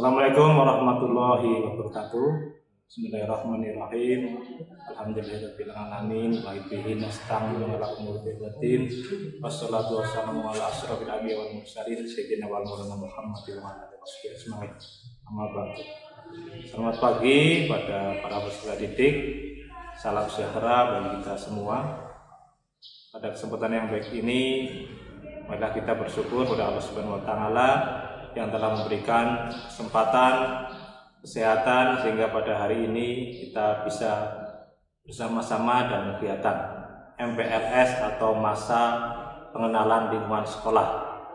Assalamualaikum warahmatullahi wabarakatuh. Bismillahirrahmanirrahim. Alhamdulillahirabbil alamin wa bihi nasta'inu ala umuri din. Wassalatu wassalamu ala asyrofil anbiya'i wal mursalin sayyidina wal maulana Muhammadin wa ala alihi washabihi ajmain. Amma ba'du. Selamat pagi pada para peserta didik. Salam sejahtera bagi kita semua. Pada kesempatan yang baik ini, marilah kita bersyukur kepada Allah Subhanahu wa taala yang telah memberikan kesempatan, kesehatan sehingga pada hari ini kita bisa bersama-sama dalam kegiatan MPLS atau masa pengenalan lingkungan sekolah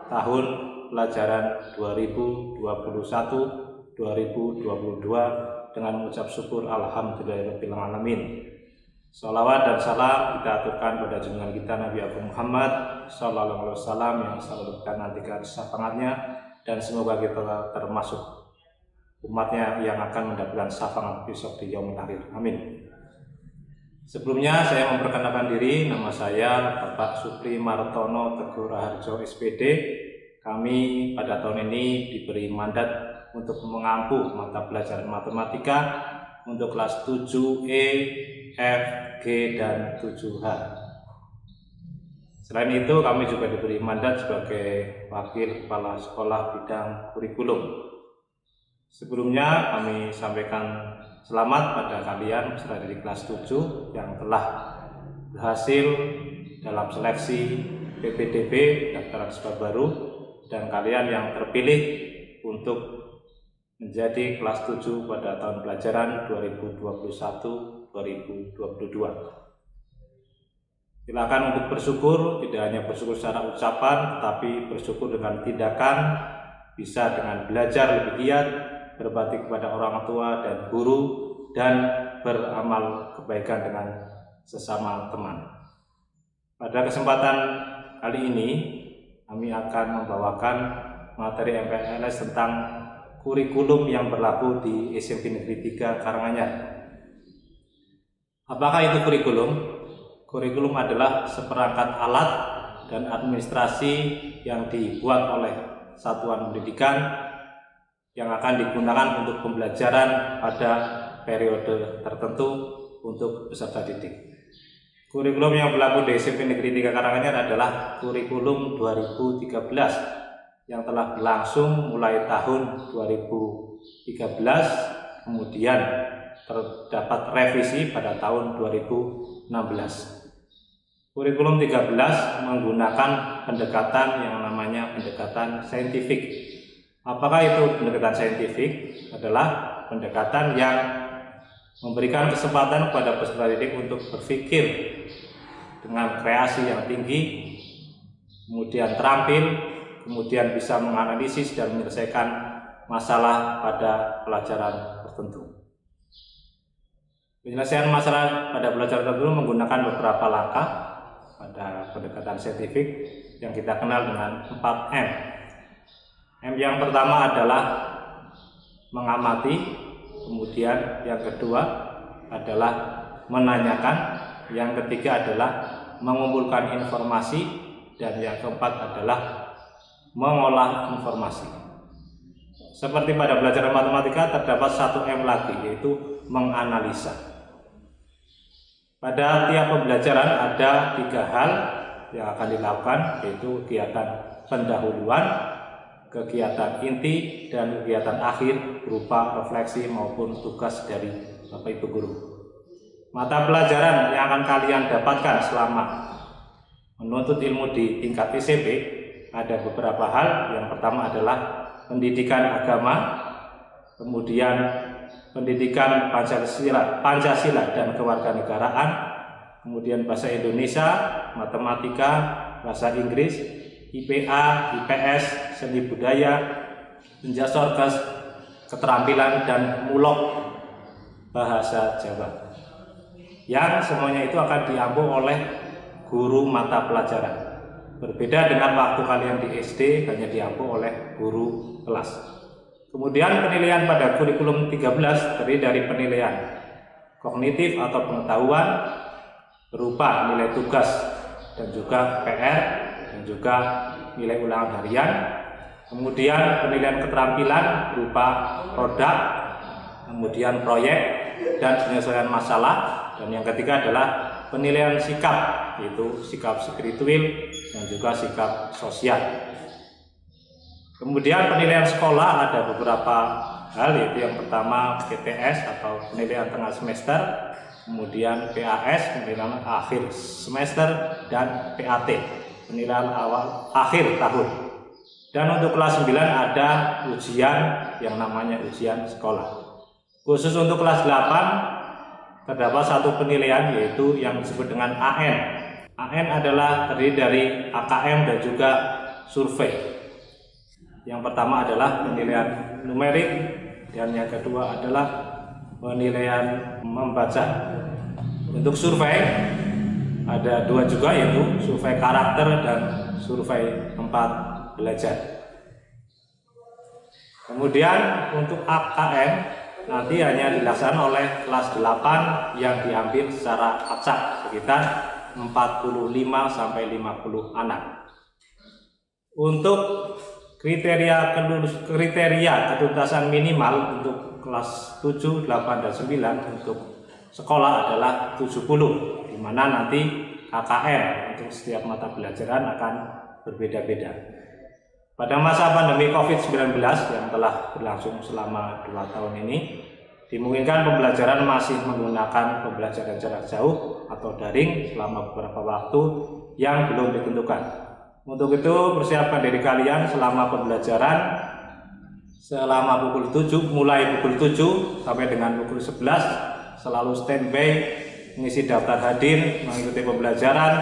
tahun pelajaran 2021-2022 dengan mengucap syukur alhamdulillahirabbil alamin. Sholawat dan salam kita aturkan pada junjungan kita Nabi Agung Muhammad sallallahu alaihi wasallam yang selalu kita nantikan syafaatnya, dan semoga kita termasuk umatnya yang akan mendapatkan syafaat besok di yaumil akhir. Amin. Sebelumnya saya memperkenalkan diri, nama saya Bapak Supri Martono Teguh Raharjo SPD. Kami pada tahun ini diberi mandat untuk mengampu mata pelajaran matematika untuk kelas 7E, F, G, dan 7H. Selain itu, kami juga diberi mandat sebagai wakil kepala sekolah bidang kurikulum. Sebelumnya kami sampaikan selamat pada kalian peserta dari kelas 7 yang telah berhasil dalam seleksi PPDB daftar siswa baru, dan kalian yang terpilih untuk menjadi kelas 7 pada tahun pelajaran 2021-2022. Silakan untuk bersyukur, tidak hanya bersyukur secara ucapan, tetapi bersyukur dengan tindakan, bisa dengan belajar lebih giat, berbakti kepada orang tua dan guru, dan beramal kebaikan dengan sesama teman. Pada kesempatan kali ini, kami akan membawakan materi MPLS tentang kurikulum yang berlaku di SMP Negeri 3 Karanganyar. Apakah itu kurikulum? Kurikulum adalah seperangkat alat dan administrasi yang dibuat oleh satuan pendidikan yang akan digunakan untuk pembelajaran pada periode tertentu untuk peserta didik. Kurikulum yang berlaku di SMP Negeri 3 Karanganyar adalah kurikulum 2013 yang telah berlangsung mulai tahun 2013, kemudian terdapat revisi pada tahun 2016. Kurikulum 13 menggunakan pendekatan yang namanya pendekatan saintifik. Apakah itu pendekatan saintifik? Adalah pendekatan yang memberikan kesempatan kepada peserta didik untuk berpikir dengan kreasi yang tinggi, kemudian terampil, kemudian bisa menganalisis dan menyelesaikan masalah pada pelajaran tertentu. Penyelesaian masalah pada pelajaran tertentu menggunakan beberapa langkah pada pendekatan saintifik yang kita kenal dengan 4M. M yang pertama adalah mengamati, kemudian yang kedua adalah menanyakan, yang ketiga adalah mengumpulkan informasi, dan yang keempat adalah mengolah informasi. Seperti pada pelajaran matematika terdapat 1M lagi, yaitu menganalisa. Pada tiap pembelajaran ada 3 hal yang akan dilakukan, yaitu kegiatan pendahuluan, kegiatan inti, dan kegiatan akhir berupa refleksi maupun tugas dari Bapak Ibu Guru. Mata pelajaran yang akan kalian dapatkan selama menuntut ilmu di tingkat SMP ada beberapa hal. Yang pertama adalah pendidikan agama, kemudian pendidikan Pancasila dan kewarganegaraan, kemudian bahasa Indonesia, matematika, bahasa Inggris, IPA, IPS, seni budaya, penjasorkes, keterampilan, dan mulok bahasa Jawa. Yang semuanya itu akan diampu oleh guru mata pelajaran. Berbeda dengan waktu kalian di SD, hanya diampu oleh guru kelas. Kemudian penilaian pada kurikulum 13 terdiri dari penilaian kognitif atau pengetahuan berupa nilai tugas dan juga PR dan juga nilai ulangan harian. Kemudian penilaian keterampilan berupa produk, kemudian proyek dan penyelesaian masalah. Dan yang ketiga adalah penilaian sikap, yaitu sikap spiritual dan juga sikap sosial. Kemudian penilaian sekolah ada beberapa hal, yaitu yang pertama PTS atau penilaian tengah semester, kemudian PAS penilaian akhir semester, dan PAT penilaian akhir tahun. Dan untuk kelas 9 ada ujian yang namanya ujian sekolah. Khusus untuk kelas 8 terdapat satu penilaian, yaitu yang disebut dengan AN. AN adalah terdiri dari AKM dan juga survei. Yang pertama adalah penilaian numerik dan yang kedua adalah penilaian membaca. Untuk survei ada dua juga, yaitu survei karakter dan survei tempat belajar. Kemudian untuk AKM nanti hanya dilaksanakan oleh kelas 8 yang diambil secara acak sekitar 45 sampai 50 anak. Untuk kriteria ketuntasan minimal untuk kelas 7, 8, dan 9 untuk sekolah adalah 70, di mana nanti KKM untuk setiap mata pelajaran akan berbeda-beda. Pada masa pandemi COVID-19 yang telah berlangsung selama 2 tahun ini, dimungkinkan pembelajaran masih menggunakan pembelajaran jarak jauh atau daring selama beberapa waktu yang belum ditentukan. Untuk itu, persiapkan diri kalian selama pembelajaran selama mulai pukul 7 sampai dengan pukul 11 selalu standby, mengisi daftar hadir, mengikuti pembelajaran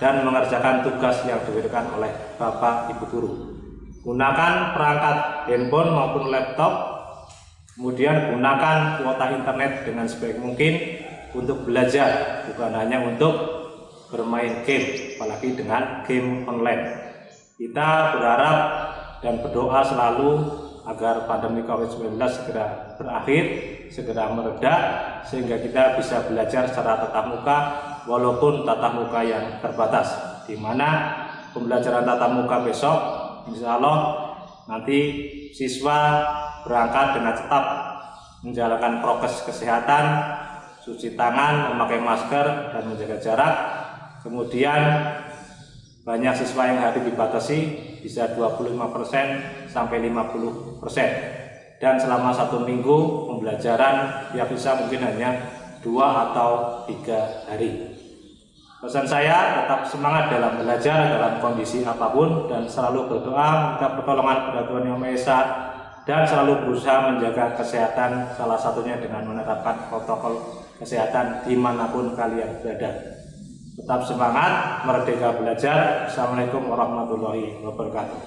dan mengerjakan tugas yang diberikan oleh Bapak Ibu guru. Gunakan perangkat handphone maupun laptop, kemudian gunakan kuota internet dengan sebaik mungkin untuk belajar, bukan hanya untuk bermain game, apalagi dengan game online. Kita berharap dan berdoa selalu agar pandemi COVID-19 segera berakhir, segera mereda, sehingga kita bisa belajar secara tatap muka, walaupun tatap muka yang terbatas, di mana pembelajaran tatap muka besok insya Allah nanti siswa berangkat dengan tetap menjalankan prokes kesehatan, cuci tangan, memakai masker, dan menjaga jarak. Kemudian banyak siswa yang hari dibatasi bisa 25% sampai 50%. Dan selama 1 minggu pembelajaran ya bisa mungkin hanya 2 atau 3 hari. Pesan saya, tetap semangat dalam belajar dalam kondisi apapun dan selalu berdoa minta pertolongan kepada Tuhan Yang Maha Esa dan selalu berusaha menjaga kesehatan, salah satunya dengan menerapkan protokol kesehatan dimanapun kalian berada. Tetap semangat, merdeka belajar. Assalamualaikum warahmatullahi wabarakatuh.